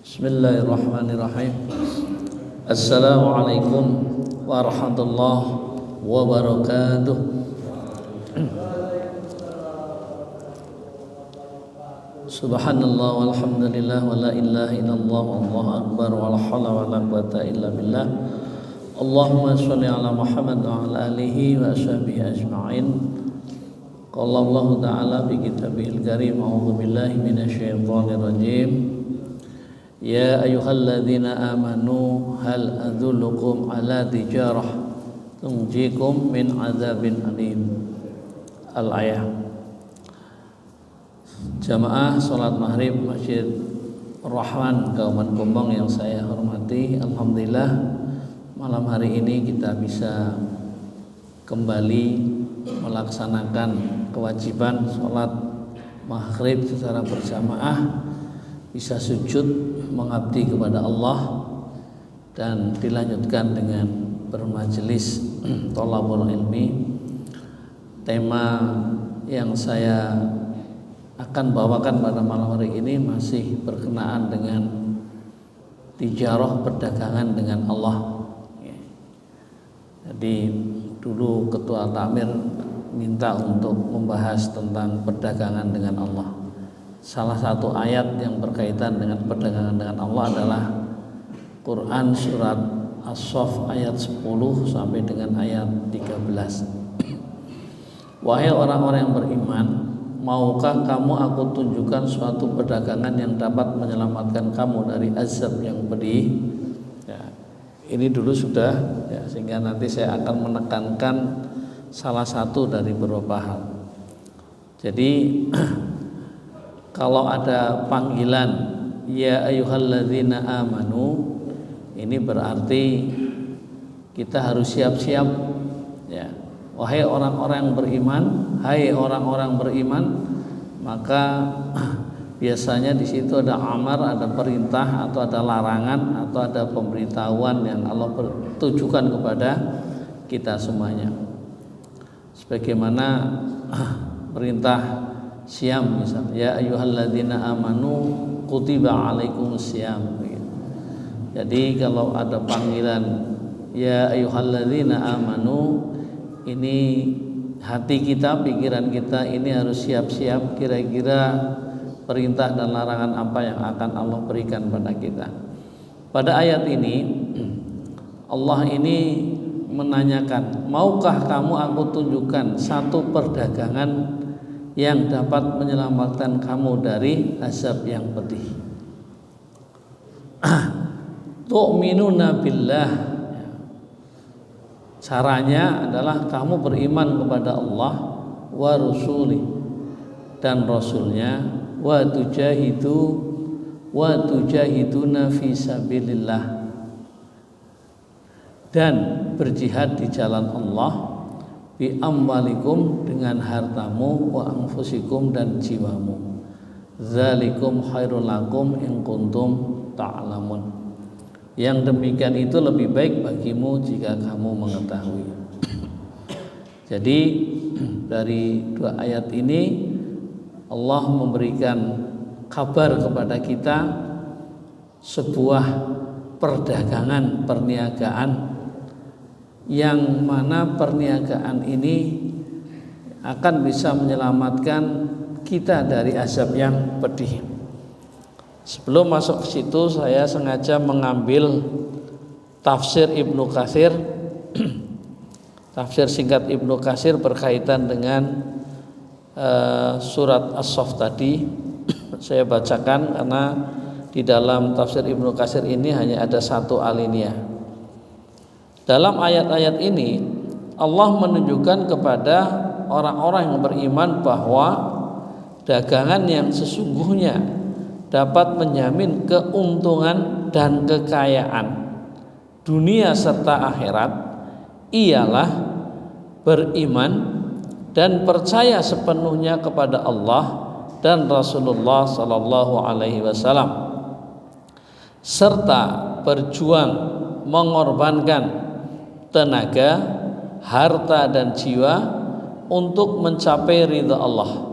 Bismillahirrahmanirrahim. Assalamualaikum warahmatullahi wabarakatuh. Subhanallah walhamdulillah wa la ilaha illallah wallahu akbar wa la haula wa la quwwata illa billah. Allahumma sholli ala Muhammad wa ala alihi wa ashabihi ajma'in. Qala Allah ta'ala bi kitabihil karim, a'udzu billahi minasyaitonir rajim. Ya ayyuhalladzina amanu hal adullukum ala tijarah tunjikum min adzabin alim. Al-ayah. Jamaah salat maghrib Masjid Rahman Kauman Gombong yang saya hormati, alhamdulillah malam hari ini kita bisa kembali melaksanakan kewajiban salat maghrib secara berjamaah, bisa sujud mengabdi kepada Allah, dan dilanjutkan dengan bermajelis thalabul ilmi. Tema yang saya akan bawakan pada malam hari ini masih berkenaan dengan tijarah, perdagangan dengan Allah. Jadi dulu Ketua Takmir minta untuk membahas tentang perdagangan dengan Allah. Salah satu ayat yang berkaitan dengan perdagangan dengan Allah adalah Quran surat As-Saff ayat 10 sampai dengan ayat 13. Wahai orang-orang yang beriman, maukah kamu aku tunjukkan suatu perdagangan yang dapat menyelamatkan kamu dari azab yang pedih? Ya, ini dulu sudah ya, sehingga nanti saya akan menekankan salah satu dari beberapa hal. Jadi kalau ada panggilan ya ayyuhalladzina amanu, ini berarti kita harus siap-siap ya. Wahai orang-orang yang beriman, hai orang-orang beriman, maka biasanya di situ ada amar, ada perintah atau ada larangan atau ada pemberitahuan yang Allah tujukan kepada kita semuanya. Sebagaimana perintah Siyam misalnya, ya ayyuhalladzina amanu kutiba alaikumusiyam. Jadi kalau ada panggilan ya ayyuhalladzina amanu, ini hati kita, pikiran kita ini harus siap-siap kira-kira perintah dan larangan apa yang akan Allah berikan pada kita. Pada ayat ini Allah ini menanyakan, maukah kamu aku tunjukkan satu perdagangan yang dapat menyelamatkan kamu dari azab yang pedih. Tu'minuna billah. Caranya adalah kamu beriman kepada Allah wa rusuli dan rasulnya, wa tujahiduna fi sabilillah, dan berjihad di jalan Allah, bi amwalikum dengan hartamu, wa anfusikum dan jiwamu, zalikum khairul lakum in kuntum ta'lamun. Yang demikian itu lebih baik bagimu jika kamu mengetahui. Jadi dari dua ayat ini Allah memberikan kabar kepada kita sebuah perdagangan, perniagaan, yang mana perniagaan ini akan bisa menyelamatkan kita dari azab yang pedih. Sebelum masuk ke situ, saya sengaja mengambil tafsir Ibnu Katsir, tafsir singkat Ibnu Katsir berkaitan dengan surat As-Saff tadi. Saya bacakan karena di dalam tafsir Ibnu Katsir ini hanya ada satu alinea. Dalam ayat-ayat ini Allah menunjukkan kepada orang-orang yang beriman bahwa dagangan yang sesungguhnya dapat menjamin keuntungan dan kekayaan dunia serta akhirat ialah beriman dan percaya sepenuhnya kepada Allah dan Rasulullah sallallahu alaihi wasallam, serta berjuang mengorbankan tenaga, harta dan jiwa untuk mencapai ridha Allah,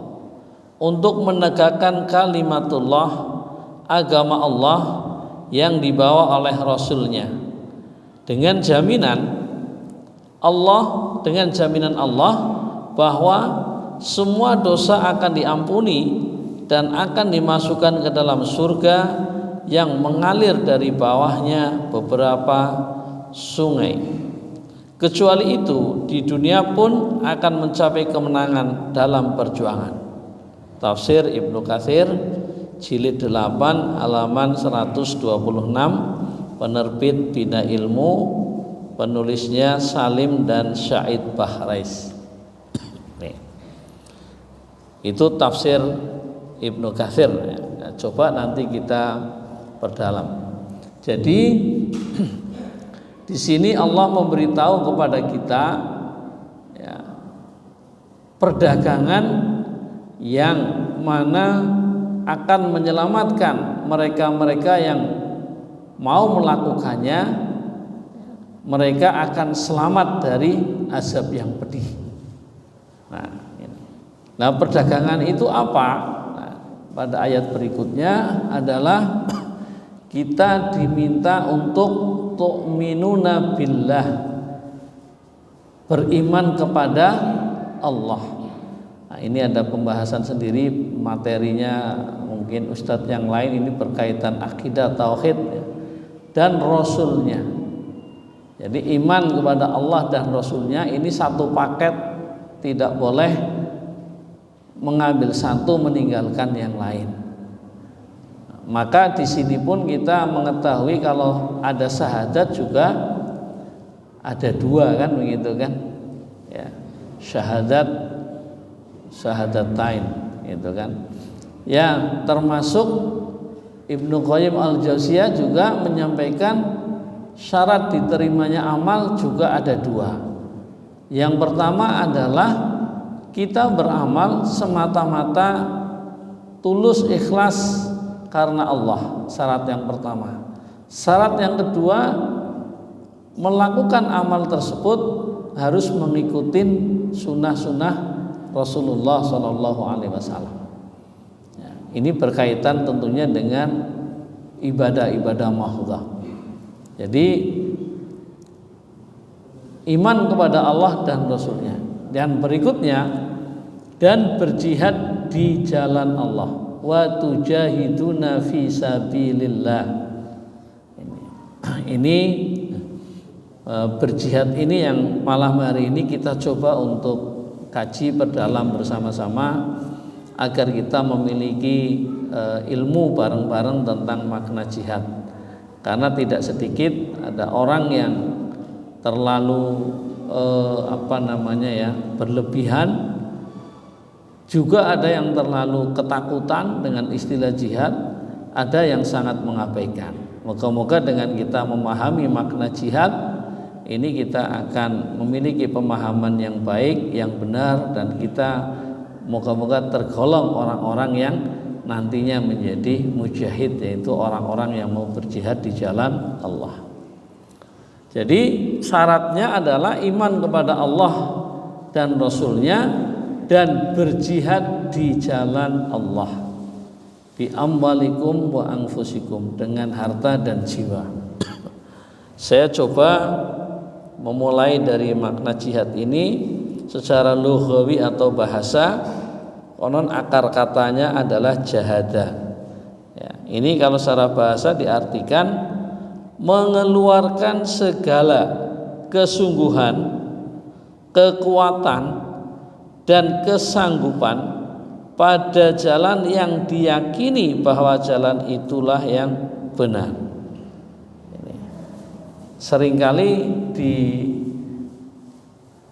untuk menegakkan kalimatullah, agama Allah yang dibawa oleh Rasulnya dengan jaminan Allah bahwa semua dosa akan diampuni dan akan dimasukkan ke dalam surga yang mengalir dari bawahnya beberapa sungai. Kecuali itu, di dunia pun akan mencapai kemenangan dalam perjuangan. Tafsir Ibnu Katsir jilid 8 halaman 126, penerbit Bina Ilmu, penulisnya Salim dan Syahid Bahrais. Itu tafsir Ibnu Katsir. Coba nanti kita perdalam. Jadi di sini Allah memberitahu kepada kita ya, perdagangan yang mana akan menyelamatkan mereka-mereka yang mau melakukannya. Mereka akan selamat dari azab yang pedih. Nah, perdagangan itu apa? Nah, pada ayat berikutnya adalah kita diminta untuk tu'minuna billah, beriman kepada Allah. Nah, ini ada pembahasan sendiri, materinya mungkin ustadz yang lain, ini berkaitan akidah tauhid dan Rasulnya. Jadi iman kepada Allah dan Rasulnya ini satu paket, tidak boleh mengambil satu meninggalkan yang lain. Maka di sini pun kita mengetahui kalau ada syahadat juga ada dua kan, begitu kan? Ya, syahadatain gitu kan. Ya, termasuk Ibnu Qayyim Al-Jauziyah juga menyampaikan syarat diterimanya amal juga ada dua. Yang pertama adalah kita beramal semata-mata tulus ikhlas karena Allah, syarat yang pertama. Syarat yang kedua, melakukan amal tersebut harus mengikuti sunnah-sunnah Rasulullah SAW. Ya, ini berkaitan tentunya dengan ibadah-ibadah mahdhah. Jadi iman kepada Allah dan Rasulnya. Dan berikutnya, dan berjihad di jalan Allah, wa tujahiduna fi sabilillah. Ini berjihad ini yang malam hari ini kita coba untuk kaji perdalam bersama-sama agar kita memiliki ilmu bareng-bareng tentang makna jihad. Karena tidak sedikit ada orang yang terlalu berlebihan, juga ada yang terlalu ketakutan dengan istilah jihad, ada yang sangat mengabaikan. Moga-moga dengan kita memahami makna jihad ini, kita akan memiliki pemahaman yang baik, yang benar, dan kita moga-moga tergolong orang-orang yang nantinya menjadi mujahid, yaitu orang-orang yang mau berjihad di jalan Allah. Jadi syaratnya adalah iman kepada Allah dan Rasulnya dan berjihad di jalan Allah, bi amwalikum wa anfusikum, dengan harta dan jiwa. Saya coba memulai dari makna jihad ini secara lughawi atau bahasa. Konon akar katanya adalah jahada. Ya, ini kalau secara bahasa diartikan mengeluarkan segala kesungguhan, kekuatan, dan kesanggupan pada jalan yang diyakini bahwa jalan itulah yang benar. Ini seringkali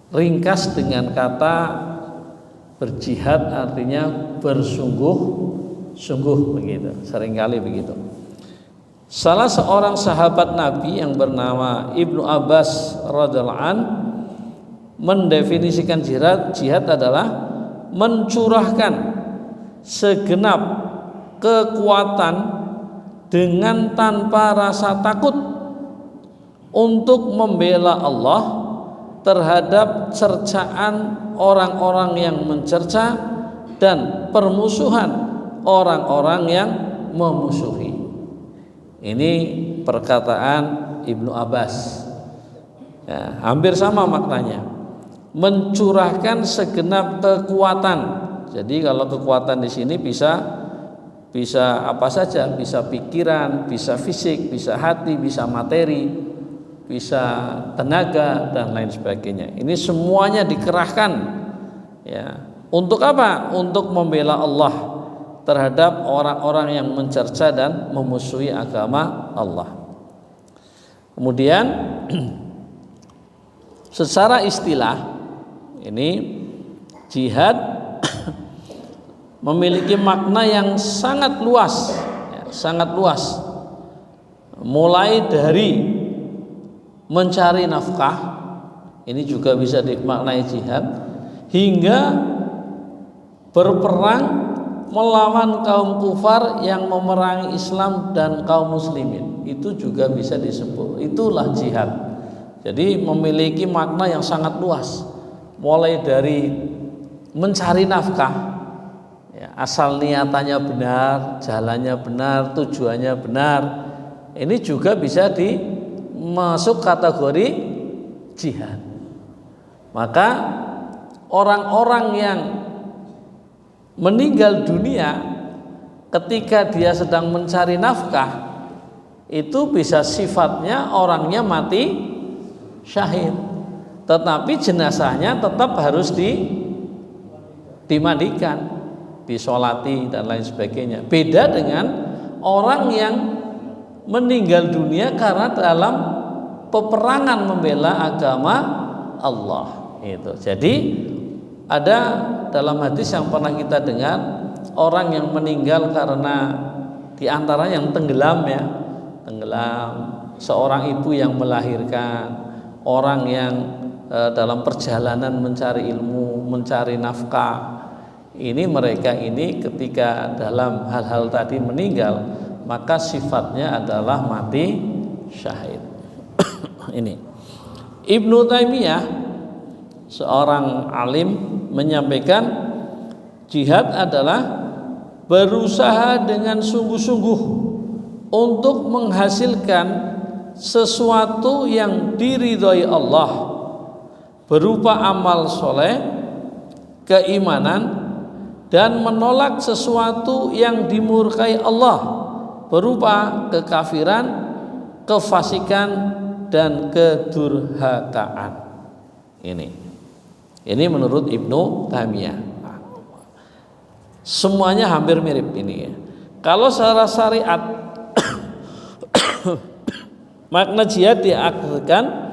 diringkas dengan kata berjihad, artinya bersungguh-sungguh, begitu. Seringkali begitu. Salah seorang sahabat Nabi yang bernama Ibnu Abbas radhiyallahu an mendefinisikan jihad adalah mencurahkan segenap kekuatan dengan tanpa rasa takut untuk membela Allah terhadap cercaan orang-orang yang mencerca dan permusuhan orang-orang yang memusuhi. Ini perkataan Ibnu Abbas. Ya, hampir sama maknanya. Mencurahkan segenap kekuatan. Jadi kalau kekuatan di sini bisa apa saja, bisa pikiran, bisa fisik, bisa hati, bisa materi, bisa tenaga dan lain sebagainya. Ini semuanya dikerahkan, ya. Untuk apa? Untuk membela Allah terhadap orang-orang yang mencerca dan memusuhi agama Allah. Kemudian secara istilah ini jihad memiliki makna yang sangat luas, ya, sangat luas. Mulai dari mencari nafkah, ini juga bisa dimaknai jihad, hingga berperang melawan kaum kufar yang memerangi Islam dan kaum muslimin, itu juga bisa disebut, itulah jihad. Jadi memiliki makna yang sangat luas, mulai dari mencari nafkah, ya, asal niatannya benar, jalannya benar, tujuannya benar, ini juga bisa masuk kategori jihad. Maka orang-orang yang meninggal dunia ketika dia sedang mencari nafkah, itu bisa sifatnya orangnya mati syahid, tetapi jenazahnya tetap harus dimandikan, disolati dan lain sebagainya. Beda dengan orang yang meninggal dunia karena dalam peperangan membela agama Allah itu. Jadi ada dalam hadis yang pernah kita dengar, orang yang meninggal karena diantara yang tenggelam, ya, tenggelam, seorang ibu yang melahirkan, orang yang dalam perjalanan mencari ilmu, mencari nafkah, ini mereka ini ketika dalam hal-hal tadi meninggal, maka sifatnya adalah mati syahid. Ini Ibnu Taimiyah, seorang alim, menyampaikan jihad adalah berusaha dengan sungguh-sungguh untuk menghasilkan sesuatu yang diridhoi Allah berupa amal soleh, keimanan, dan menolak sesuatu yang dimurkai Allah berupa kekafiran, kefasikan, dan kedurhakaan. Ini menurut Ibnu Taimiyah. Semuanya hampir mirip ini, ya. Kalau secara syariat makna jihad diartikan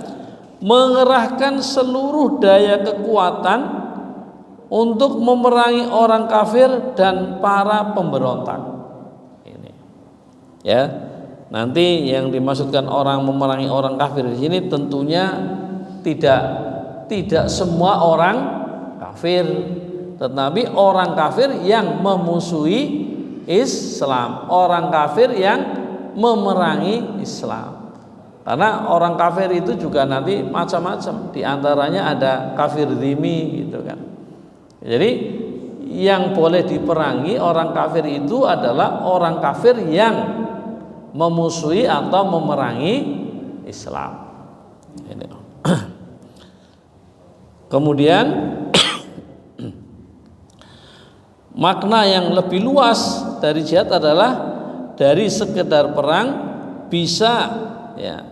mengerahkan seluruh daya kekuatan untuk memerangi orang kafir dan para pemberontak. Ini, ya. Nanti yang dimaksudkan orang memerangi orang kafir di sini tentunya tidak semua orang kafir, tetapi orang kafir yang memusuhi Islam, orang kafir yang memerangi Islam. Karena orang kafir itu juga nanti macam-macam, di antaranya ada kafir dzimmi gitu kan. Jadi yang boleh diperangi orang kafir itu adalah orang kafir yang memusuhi atau memerangi Islam. Ini. Kemudian makna yang lebih luas dari jihad adalah dari sekedar perang bisa, ya,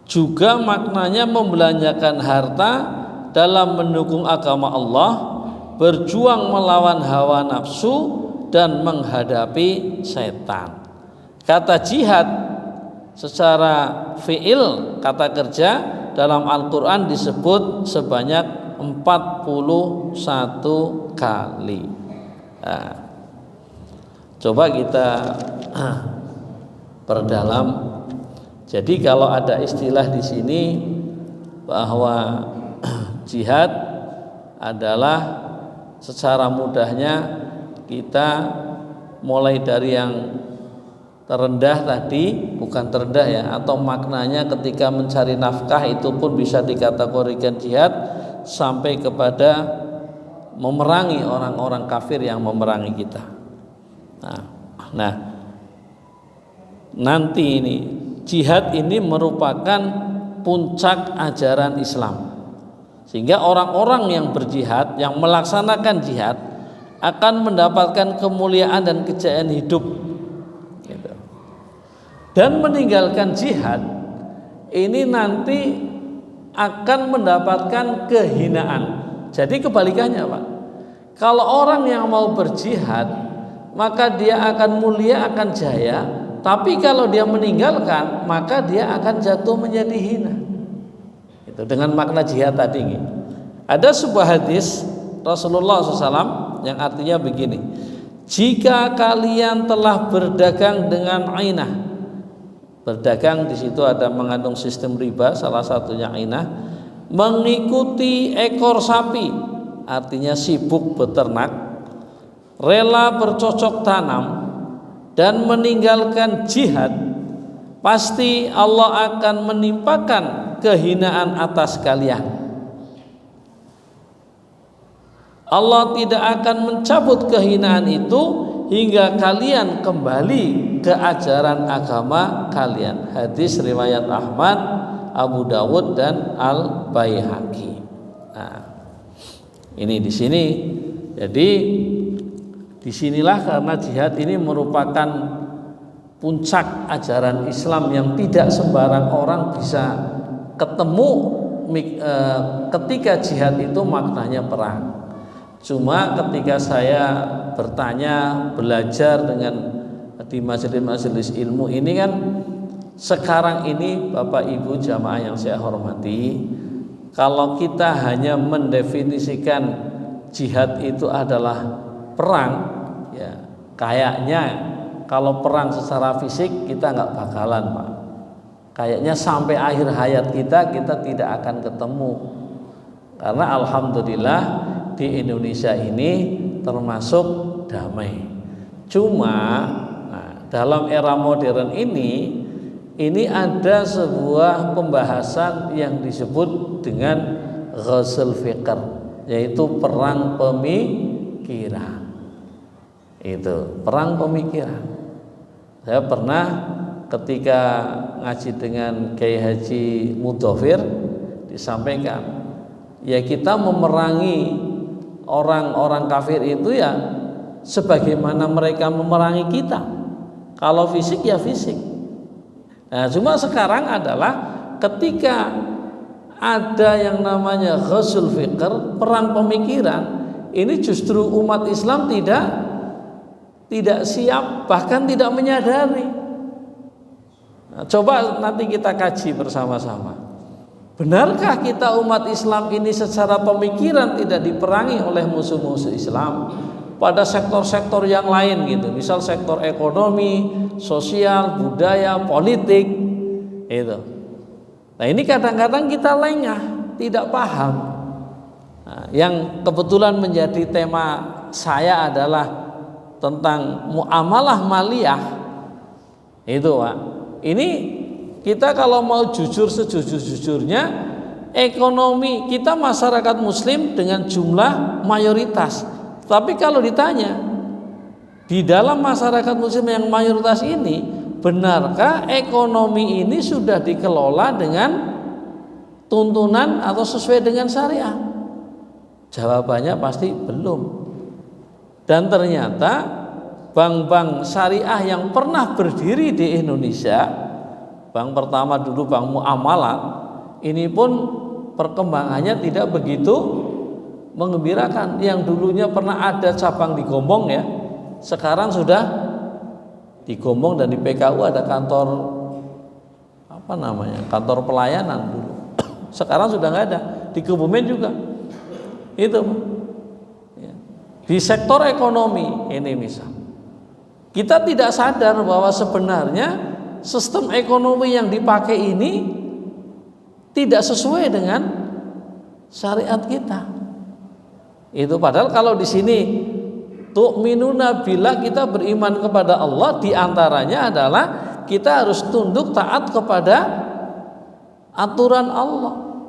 juga maknanya membelanjakan harta dalam mendukung agama Allah, berjuang melawan hawa nafsu, dan menghadapi setan. Kata jihad secara fi'il, kata kerja, dalam Al-Quran disebut sebanyak 41 kali. Nah, coba kita perdalam. Jadi kalau ada istilah di sini bahwa jihad adalah secara mudahnya kita mulai dari yang terendah tadi, bukan terendah ya, atau maknanya ketika mencari nafkah itu pun bisa dikategorikan jihad, sampai kepada memerangi orang-orang kafir yang memerangi kita. Nah, nanti ini jihad ini merupakan puncak ajaran Islam, sehingga orang-orang yang berjihad, yang melaksanakan jihad akan mendapatkan kemuliaan dan kejayaan hidup gitu. Dan meninggalkan jihad ini nanti akan mendapatkan kehinaan. Jadi kebalikannya Pak, kalau orang yang mau berjihad maka dia akan mulia, akan jaya. Tapi kalau dia meninggalkan maka dia akan jatuh menjadi hina. Itu dengan makna jihad tadi. Ada sebuah hadis Rasulullah SAW yang artinya begini: jika kalian telah berdagang dengan ainah, berdagang di situ ada mengandung sistem riba, salah satunya ainah, mengikuti ekor sapi, artinya sibuk beternak, rela bercocok tanam dan meninggalkan jihad, pasti Allah akan menimpakan kehinaan atas kalian. Allah tidak akan mencabut kehinaan itu hingga kalian kembali ke ajaran agama kalian. Hadis riwayat Ahmad, Abu Dawud dan Al-Baihaqi. Nah, ini di sini. Jadi disinilah karena jihad ini merupakan puncak ajaran Islam yang tidak sembarang orang bisa ketemu ketika jihad itu maknanya perang. Cuma ketika saya bertanya, belajar di majelis-majelis ilmu ini kan, sekarang ini Bapak Ibu jamaah yang saya hormati, kalau kita hanya mendefinisikan jihad itu adalah perang, ya kayaknya kalau perang secara fisik kita nggak bakalan Pak. Kayaknya sampai akhir hayat kita tidak akan ketemu. Karena alhamdulillah di Indonesia ini termasuk damai. Cuma dalam era modern ini ada sebuah pembahasan yang disebut dengan ghazul fikr, yaitu perang pemikiran. Itu perang pemikiran. Saya pernah ketika ngaji dengan Kiai Haji Mudhofir disampaikan, ya kita memerangi orang-orang kafir itu ya sebagaimana mereka memerangi kita. Kalau fisik ya fisik. Nah, cuma sekarang adalah ketika ada yang namanya ghazul fikr, perang pemikiran, ini justru umat Islam tidak siap, bahkan tidak menyadari. Nah, coba nanti kita kaji bersama-sama. Benarkah kita umat Islam ini secara pemikiran tidak diperangi oleh musuh-musuh Islam pada sektor-sektor yang lain gitu, misal sektor ekonomi, sosial, budaya, politik itu. Nah, ini kadang-kadang kita lengah, tidak paham. Nah, yang kebetulan menjadi tema saya adalah tentang muamalah maliyah itu Pak. Ini kita kalau mau jujur sejujur-jujurnya, ekonomi kita masyarakat muslim dengan jumlah mayoritas. Tapi kalau ditanya, di dalam masyarakat muslim yang mayoritas ini, benarkah ekonomi ini sudah dikelola dengan tuntunan atau sesuai dengan syariah? Jawabannya pasti belum. Dan ternyata bank-bank syariah yang pernah berdiri di Indonesia, bank pertama dulu Bank Muamalat, ini pun perkembangannya tidak begitu menggembirakan. Yang dulunya pernah ada cabang di Gombong ya, sekarang sudah di Gombong dan di PKU ada kantor kantor pelayanan dulu. Sekarang sudah nggak ada. Di Kebumen juga itu. Di sektor ekonomi ini misal, kita tidak sadar bahwa sebenarnya sistem ekonomi yang dipakai ini tidak sesuai dengan syariat kita. Itu padahal kalau di sini tu'minuna billah, kita beriman kepada Allah, diantaranya adalah kita harus tunduk taat kepada aturan Allah.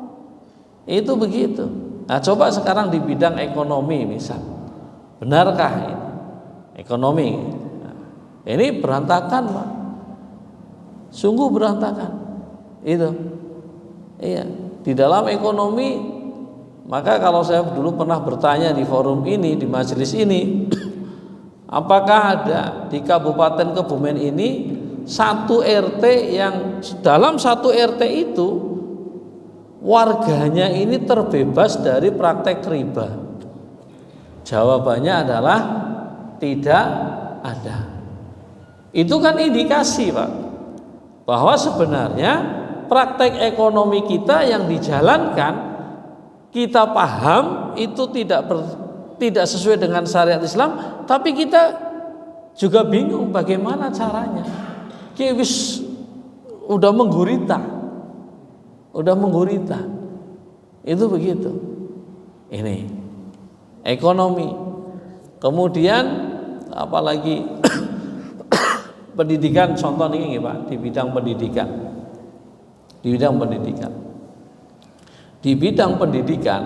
Itu begitu. Nah, coba sekarang di bidang ekonomi misal, benarkah ini ekonomi? Nah, ini berantakan Pak. Sungguh berantakan. Itu. Iya, di dalam ekonomi, maka kalau saya dulu pernah bertanya di forum ini, di majelis ini, apakah ada di Kabupaten Kebumen ini satu RT yang dalam satu RT itu warganya ini terbebas dari praktek riba? Jawabannya adalah tidak ada. Itu kan indikasi, Pak, bahwa sebenarnya praktek ekonomi kita yang dijalankan, kita paham itu tidak sesuai dengan syariat Islam, tapi kita juga bingung bagaimana caranya. Wis udah menggurita. Itu begitu. Ini ekonomi. Kemudian apalagi pendidikan, contoh ini Pak, di bidang pendidikan. Di bidang pendidikan,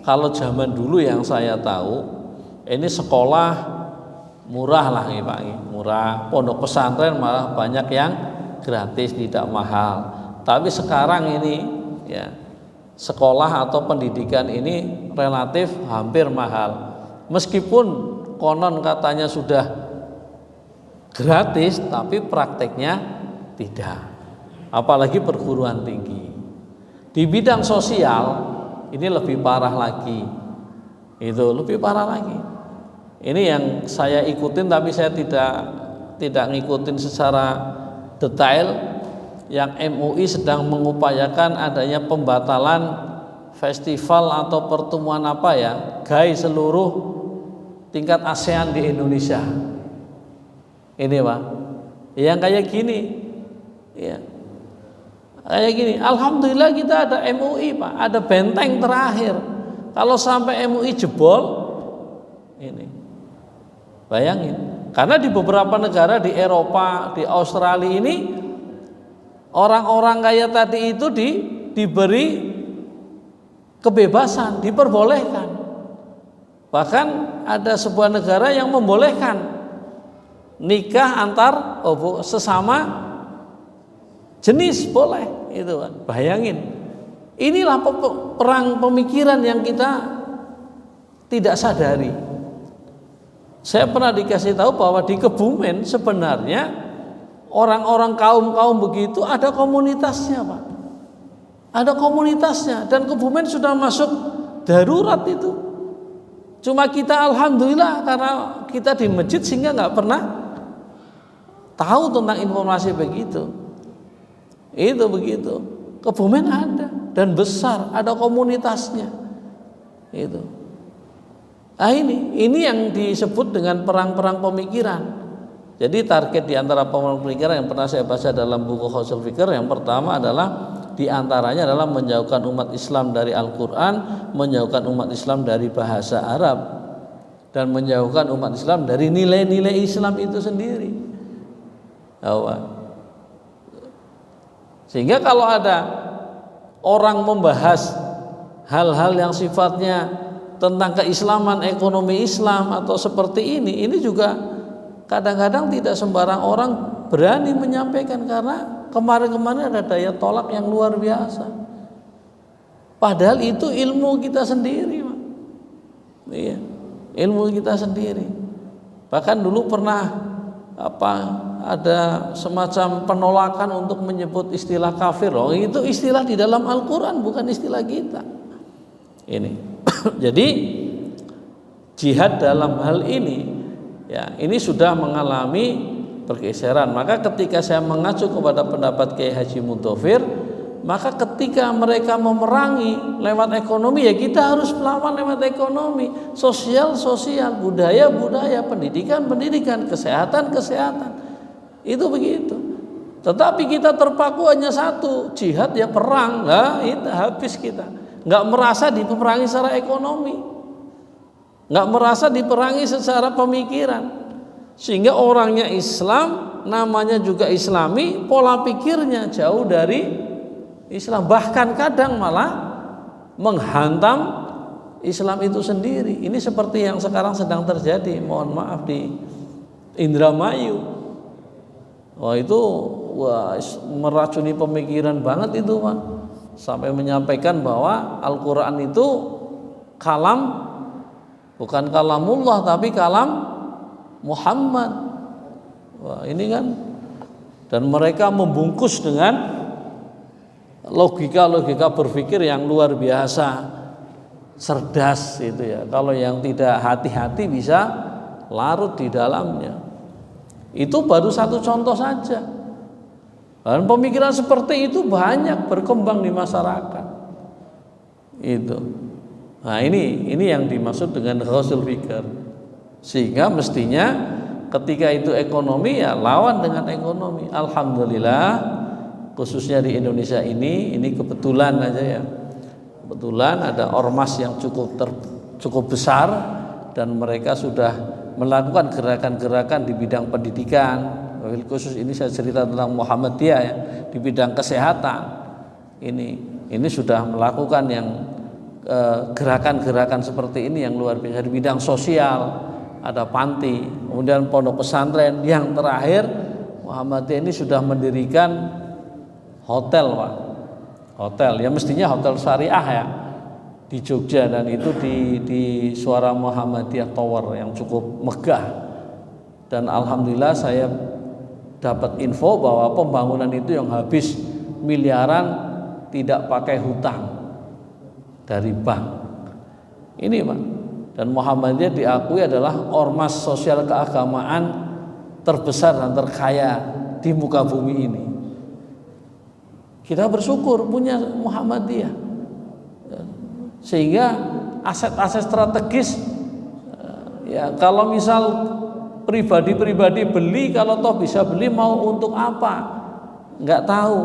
kalau zaman dulu yang saya tahu, ini sekolah murah lah ya Pak, murah. Pondok pesantren malah banyak yang gratis, tidak mahal. Tapi sekarang ini ya, sekolah atau pendidikan ini relatif hampir mahal. Meskipun konon katanya sudah gratis, tapi prakteknya tidak. Apalagi perguruan tinggi. Di bidang sosial ini lebih parah lagi. Itu lebih parah lagi. Ini yang saya ikutin, tapi saya tidak ngikutin secara detail. Yang MUI sedang mengupayakan adanya pembatalan festival atau pertemuan GAI seluruh tingkat ASEAN di Indonesia. Ini Pak, yang kayak gini, ya. Kayak gini, alhamdulillah kita ada MUI Pak, ada benteng terakhir. Kalau sampai MUI jebol, ini bayangin, karena di beberapa negara di Eropa, di Australia ini orang-orang kayak tadi itu diberi kebebasan, diperbolehkan. Bahkan ada sebuah negara yang membolehkan nikah antar sesama jenis, boleh, itu kan. Bayangin, inilah perang pemikiran yang kita tidak sadari. Saya pernah dikasih tahu bahwa di Kebumen sebenarnya orang-orang kaum begitu ada komunitasnya Pak, ada komunitasnya, dan Kebumen sudah masuk darurat itu. Cuma kita alhamdulillah karena kita di masjid sehingga nggak pernah tahu tentang informasi begitu. Itu begitu. Kebumen ada dan besar, ada komunitasnya. Itu. Nah ini yang disebut dengan perang-perang pemikiran. Jadi target di antara perang pemikiran yang pernah saya baca dalam buku Khosul Fikr, yang pertama adalah di antaranya adalah menjauhkan umat Islam dari Al-Quran, menjauhkan umat Islam dari bahasa Arab, dan menjauhkan umat Islam dari nilai-nilai Islam itu sendiri. Sehingga kalau ada orang membahas hal-hal yang sifatnya tentang keislaman, ekonomi Islam atau seperti ini juga kadang-kadang tidak sembarang orang berani menyampaikan, karena kemarin-kemarin ada daya tolak yang luar biasa. Padahal itu ilmu kita sendiri, Pak. Iya, ilmu kita sendiri. Bahkan dulu pernah ada semacam penolakan untuk menyebut istilah kafir. Itu istilah di dalam Al-Quran, bukan istilah kita. Ini. Jadi jihad dalam hal ini, ya, ini sudah mengalami pergeseran. Maka ketika saya mengacu kepada pendapat Kiai Haji Mudhofir, maka ketika mereka memerangi lewat ekonomi, ya kita harus melawan lewat ekonomi, sosial, budaya, pendidikan, kesehatan. Itu begitu. Tetapi kita terpaku hanya satu, jihad, ya perang, itu habis kita. Nggak merasa diperangi secara ekonomi, nggak merasa diperangi secara pemikiran, sehingga orangnya Islam, namanya juga Islami, pola pikirnya jauh dari Islam, bahkan kadang malah menghantam Islam itu sendiri. Ini seperti yang sekarang sedang terjadi, mohon maaf, di Indramayu. Wah, itu wah, meracuni pemikiran banget itu Pak. Sampai menyampaikan bahwa Al-Quran itu kalam, bukan kalamullah tapi kalam Muhammad. Wah, ini kan, dan mereka membungkus dengan logika berpikir yang luar biasa cerdas itu ya. Kalau yang tidak hati-hati bisa larut di dalamnya. Itu baru satu contoh saja. Dan pemikiran seperti itu banyak berkembang di masyarakat. Itu. Nah, ini yang dimaksud dengan ghasul fikr. Sehingga mestinya ketika itu ekonomi ya lawan dengan ekonomi. Alhamdulillah, khususnya di Indonesia ini kebetulan aja ya. Kebetulan ada ormas yang cukup besar dan mereka sudah melakukan gerakan-gerakan di bidang pendidikan. Khusus ini saya cerita tentang Muhammadiyah ya, di bidang kesehatan. Ini sudah melakukan yang gerakan-gerakan seperti ini yang luar biasa. Di bidang sosial ada panti, kemudian pondok pesantren, yang terakhir Muhammadiyah ini sudah mendirikan hotel Pak. Hotel ya, mestinya hotel syariah ya di Jogja, dan itu di Suara Muhammadiyah Tower yang cukup megah. Dan alhamdulillah saya dapat info bahwa pembangunan itu yang habis miliaran tidak pakai hutang dari bank. Ini Pak. Dan Muhammadiyah diakui adalah ormas sosial keagamaan terbesar dan terkaya di muka bumi ini. Kita bersyukur punya Muhammadiyah, sehingga aset-aset strategis ya, kalau misal pribadi-pribadi beli, kalau toh bisa beli mau untuk apa nggak tahu.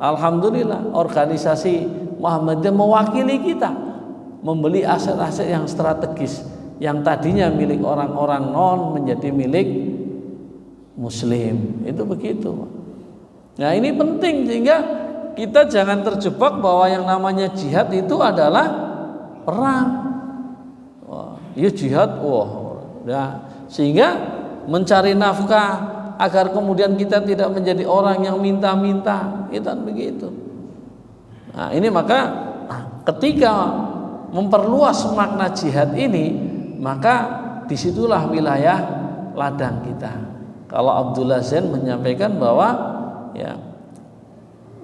Alhamdulillah organisasi Muhammadiyah mewakili kita membeli aset-aset yang strategis yang tadinya milik orang-orang non menjadi milik muslim. Itu begitu. Nah, ini penting sehingga kita jangan terjebak bahwa yang namanya jihad itu adalah perang. Wah, ya jihad, nah, sehingga mencari nafkah agar kemudian kita tidak menjadi orang yang minta-minta, itu kan begitu. Nah, ini maka ketika memperluas makna jihad ini, maka disitulah wilayah ladang kita. Kalau Abdullah Zain menyampaikan bahwa ya,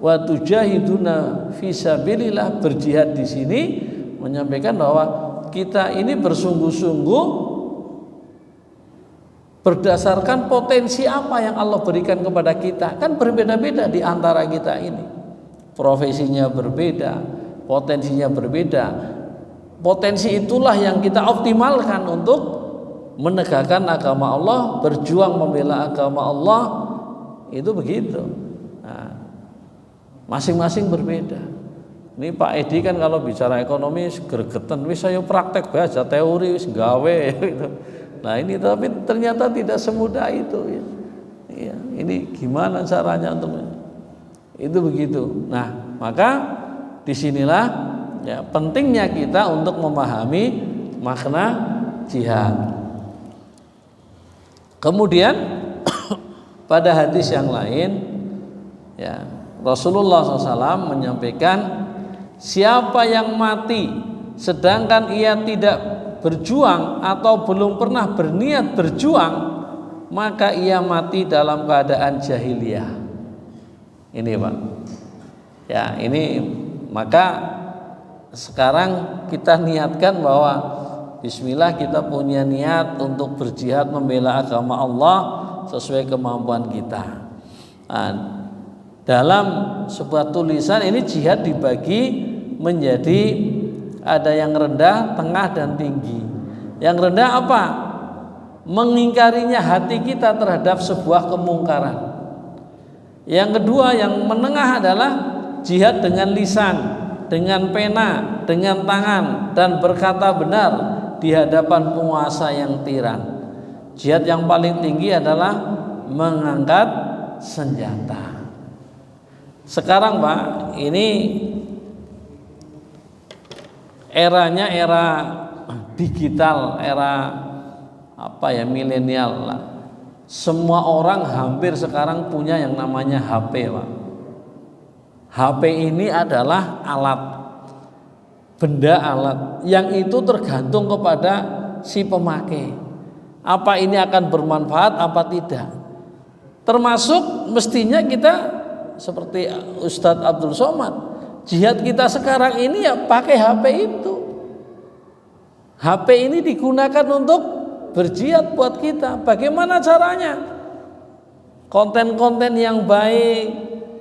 wa tujahiduna fisabilillah, berjihad di sini menyampaikan bahwa kita ini bersungguh-sungguh berdasarkan potensi apa yang Allah berikan kepada kita. Kan berbeda-beda di antara kita ini, profesinya berbeda, potensinya berbeda. Potensi itulah yang kita optimalkan untuk menegakkan agama Allah, berjuang membela agama Allah. Itu begitu. Nah, masing-masing berbeda. Ini Pak Edi kan kalau bicara ekonomi gregetan, wis saya praktek baca teori wis gawe gitu. Nah, ini tapi ternyata tidak semudah itu ya. Ini gimana caranya untuk itu begitu. Nah, maka disinilah ya pentingnya kita untuk memahami makna jihad. Kemudian pada hadis yang lain ya, Rasulullah SAW menyampaikan, siapa yang mati sedangkan ia tidak berjuang atau belum pernah berniat berjuang, maka ia mati dalam keadaan jahiliyah. Ini Pak. Ya, ini maka sekarang kita niatkan bahwa bismillah kita punya niat untuk berjihad membela agama Allah sesuai kemampuan kita. Nah, dalam sebuah tulisan ini jihad dibagi menjadi ada yang rendah, tengah, dan tinggi. Yang rendah apa? Mengingkarinya hati kita terhadap sebuah kemungkaran. Yang kedua yang menengah adalah jihad dengan lisan, dengan pena, dengan tangan, dan berkata benar di hadapan penguasa yang tiran. Jihad yang paling tinggi adalah mengangkat senjata. Sekarang Pak, ini eranya era digital, era milenial lah. Semua orang hampir sekarang punya yang namanya HP, Pak. HP ini adalah alat, benda alat yang itu tergantung kepada si pemakai. Apa ini akan bermanfaat apa tidak? Termasuk mestinya kita seperti Ustadz Abdul Somad, jihad kita sekarang ini ya pakai HP itu. HP ini digunakan untuk berjihad buat kita. Bagaimana caranya? Konten-konten yang baik,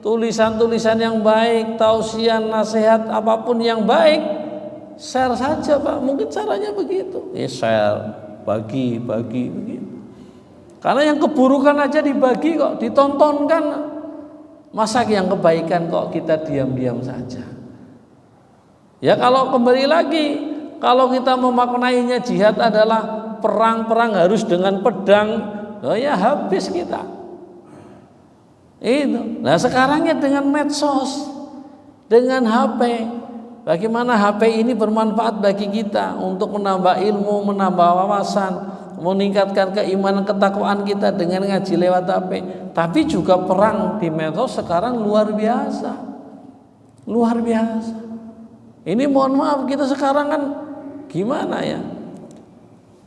tulisan-tulisan yang baik, tausiah, nasihat, apapun yang baik, share saja, Pak. Mungkin caranya begitu. Ya share, bagi begitu. Karena yang keburukan aja dibagi kok, ditontonkan. Masa yang kebaikan kok kita diam-diam saja? Ya kalau kembali lagi, kalau kita memaknainya jihad adalah perang harus dengan pedang, oh ya habis kita. Itu. Nah sekarangnya dengan medsos, dengan HP, bagaimana HP ini bermanfaat bagi kita untuk menambah ilmu, menambah wawasan, meningkatkan keimanan ketakwaan kita dengan ngaji lewat HP. Tapi juga perang di medsos sekarang luar biasa. Ini mohon maaf kita sekarang kan gimana ya?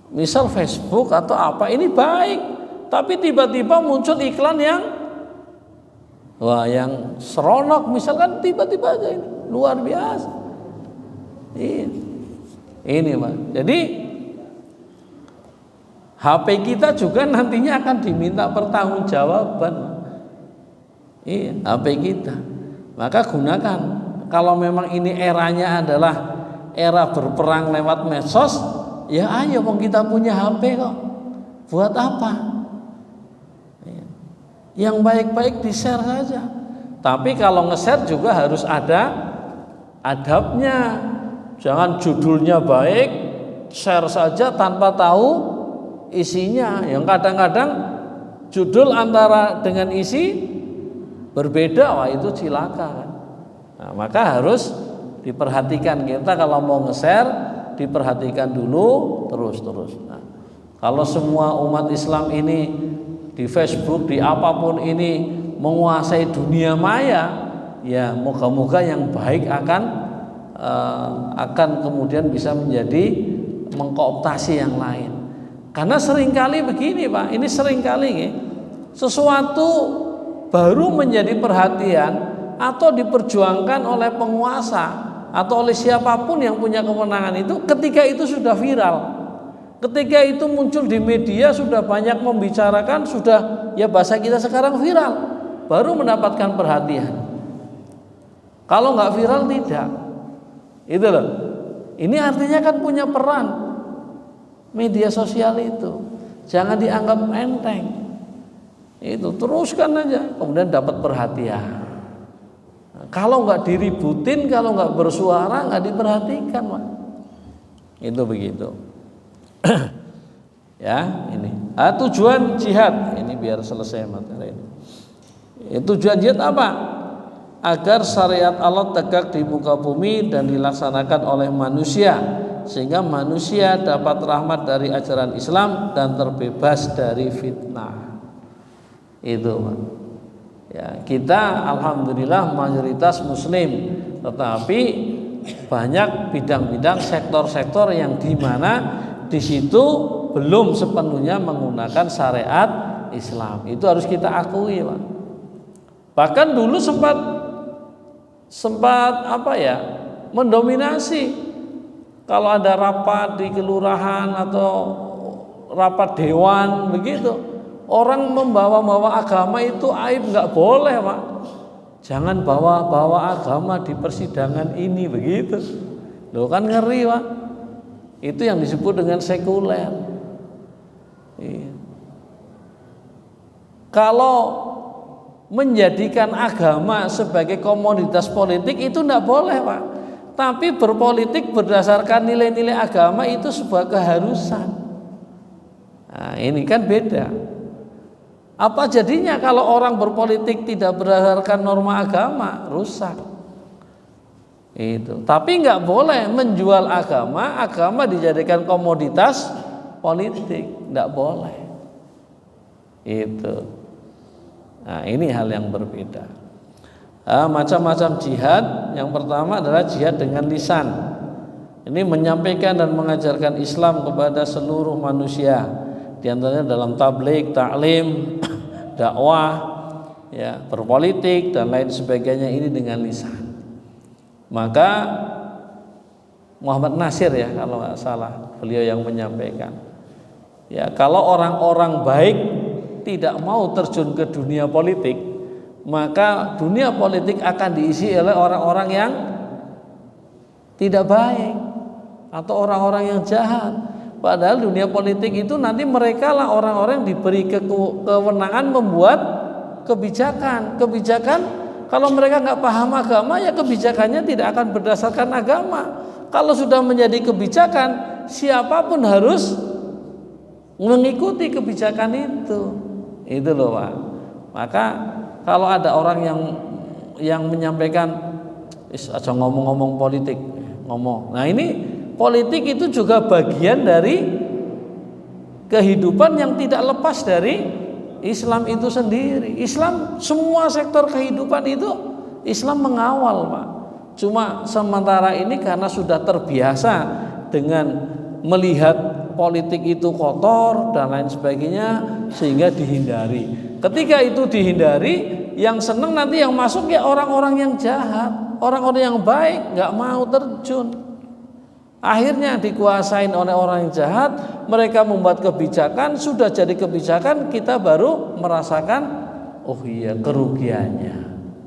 Misal Facebook atau apa ini baik, tapi tiba-tiba muncul iklan yang seronok, misalkan tiba-tiba aja ini luar biasa. Ini Pak. Jadi HP kita juga nantinya akan diminta pertanggungjawaban. HP kita. Maka gunakan. Kalau memang ini eranya adalah era berperang lewat medsos, ya ayo kita punya HP kok. Buat apa? Yang baik-baik di-share saja. Tapi kalau nge-share juga harus ada adabnya. Jangan judulnya baik, share saja tanpa tahu isinya. Yang kadang-kadang judul antara dengan isi berbeda, wah itu cilaka kan. Nah, maka harus diperhatikan kita kalau mau nge-share, diperhatikan dulu terus. Nah, kalau semua umat Islam ini di Facebook, di apapun ini menguasai dunia maya, ya moga-moga yang baik akan kemudian bisa menjadi mengkooptasi yang lain. Karena seringkali begini Pak, ini seringkali sesuatu baru menjadi perhatian atau diperjuangkan oleh penguasa atau oleh siapapun yang punya kewenangan itu ketika itu sudah viral. Ketika itu muncul di media, sudah banyak membicarakan, sudah ya bahasa kita sekarang viral, baru mendapatkan perhatian. Kalau nggak viral tidak. Itu loh. Ini artinya kan punya peran media sosial itu. Jangan dianggap enteng. Itu teruskan aja, kemudian dapat perhatian. Kalau nggak diributin, kalau nggak bersuara, nggak diperhatikan, Pak. Itu begitu. Ya, ini. Tujuan jihad ini biar selesai materi ini. Tujuan jihad apa? Agar syariat Allah tegak di muka bumi dan dilaksanakan oleh manusia, sehingga manusia dapat rahmat dari ajaran Islam dan terbebas dari fitnah. Itu, Pak. Ya, kita alhamdulillah mayoritas muslim, tetapi banyak bidang-bidang sektor-sektor yang di mana di situ belum sepenuhnya menggunakan syariat Islam. Itu harus kita akui, Pak. Bahkan dulu sempat mendominasi. Kalau ada rapat di kelurahan atau rapat dewan begitu, orang membawa agama itu aib, nggak boleh, Pak. Jangan bawa agama di persidangan ini begitu. Loh kan ngeri, Pak. Itu yang disebut dengan sekuler. Iya. Kalau menjadikan agama sebagai komoditas politik itu tidak boleh, Pak. Tapi berpolitik berdasarkan nilai-nilai agama itu sebuah keharusan. Nah, ini kan beda. Apa jadinya kalau orang berpolitik tidak berdasarkan norma agama? Rusak. Itu. Tapi nggak boleh menjual agama dijadikan komoditas politik, nggak boleh. Itu. Nah, ini hal yang berbeda. Macam-macam jihad. Yang pertama adalah jihad dengan lisan. Ini menyampaikan dan mengajarkan Islam kepada seluruh manusia. Di antaranya dalam tabligh, taklim, dakwah, ya, berpolitik dan lain sebagainya, ini dengan lisan. Maka Muhammad Nasir, ya kalau nggak salah, beliau yang menyampaikan, ya, kalau orang-orang baik tidak mau terjun ke dunia politik, maka dunia politik akan diisi oleh orang-orang yang tidak baik atau orang-orang yang jahat. Padahal dunia politik itu nanti mereka lah orang-orang yang diberi kewenangan membuat kebijakan. Kebijakan kalau mereka nggak paham agama, ya kebijakannya tidak akan berdasarkan agama. Kalau sudah menjadi kebijakan, siapapun harus mengikuti kebijakan itu. Itu loh Pak. Maka kalau ada orang yang menyampaikan aja ngomong-ngomong politik, ngomong. Nah, ini politik itu juga bagian dari kehidupan yang tidak lepas dari Islam itu sendiri. Islam, semua sektor kehidupan itu Islam mengawal Pak. Cuma sementara ini karena sudah terbiasa dengan melihat politik itu kotor dan lain sebagainya, sehingga dihindari. Ketika itu dihindari, yang senang nanti yang masuk ya orang-orang yang jahat, orang-orang yang baik nggak mau terjun. Akhirnya dikuasain oleh orang yang jahat, mereka membuat kebijakan, sudah jadi kebijakan, kita baru merasakan oh iya kerugiannya.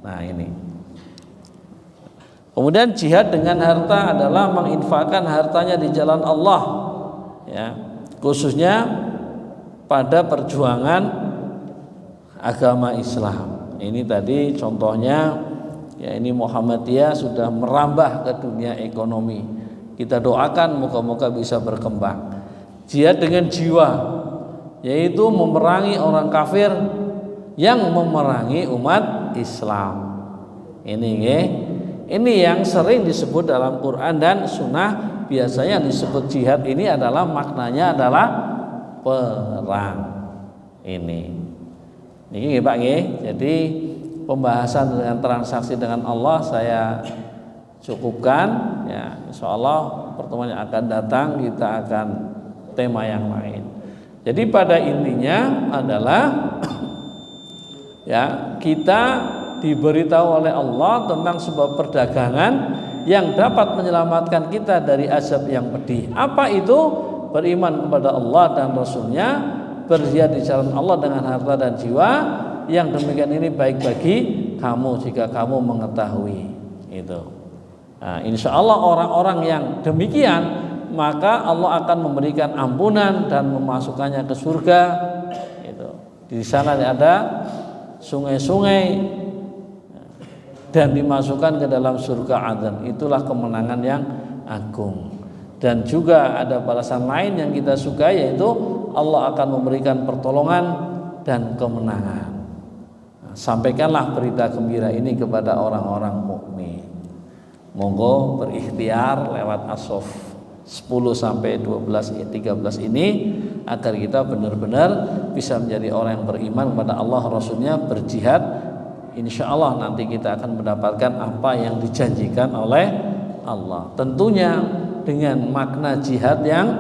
Nah ini. Kemudian jihad dengan harta adalah menginfakkan hartanya di jalan Allah, ya, khususnya pada perjuangan agama Islam. Ini tadi contohnya, ya, ini Muhammadiyah sudah merambah ke dunia ekonomi. Kita doakan moga-moga bisa berkembang. Jihad dengan jiwa, yaitu memerangi orang kafir yang memerangi umat Islam. Ini yang sering disebut dalam Quran dan Sunnah. Biasanya yang disebut jihad ini adalah maknanya adalah perang. Ini Pak nggih. Jadi pembahasan dengan transaksi dengan Allah saya cukupkan, ya. Insyaallah pertemuan yang akan datang kita akan tema yang lain. Jadi pada intinya adalah ya, kita diberitahu oleh Allah tentang sebuah perdagangan yang dapat menyelamatkan kita dari azab yang pedih. Apa itu? Beriman kepada Allah dan Rasul-Nya, berjihad di jalan Allah dengan harta dan jiwa. Yang demikian ini baik bagi kamu jika kamu mengetahui itu. Nah, insya Allah orang-orang yang demikian, maka Allah akan memberikan ampunan dan memasukkannya ke surga. Itu. Di sana ada sungai-sungai dan dimasukkan ke dalam surga Adn. Itulah kemenangan yang agung. Dan juga ada balasan lain yang kita sukai, yaitu Allah akan memberikan pertolongan dan kemenangan. Nah, sampaikanlah berita gembira ini kepada orang-orang mukmin. Monggo berikhtiar lewat as-sof 10 sampai 12 13 ini agar kita benar-benar bisa menjadi orang yang beriman kepada Allah, Rasulnya, berjihad. Insya Allah nanti kita akan mendapatkan apa yang dijanjikan oleh Allah. Tentunya dengan makna jihad yang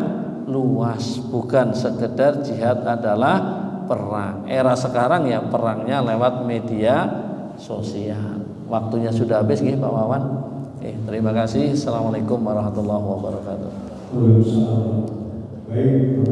luas, bukan sekedar jihad adalah perang. Era sekarang ya perangnya lewat media sosial. Waktunya sudah habis nggih Pak Wawan. Terima kasih. Assalamualaikum warahmatullahi wabarakatuh. Baik,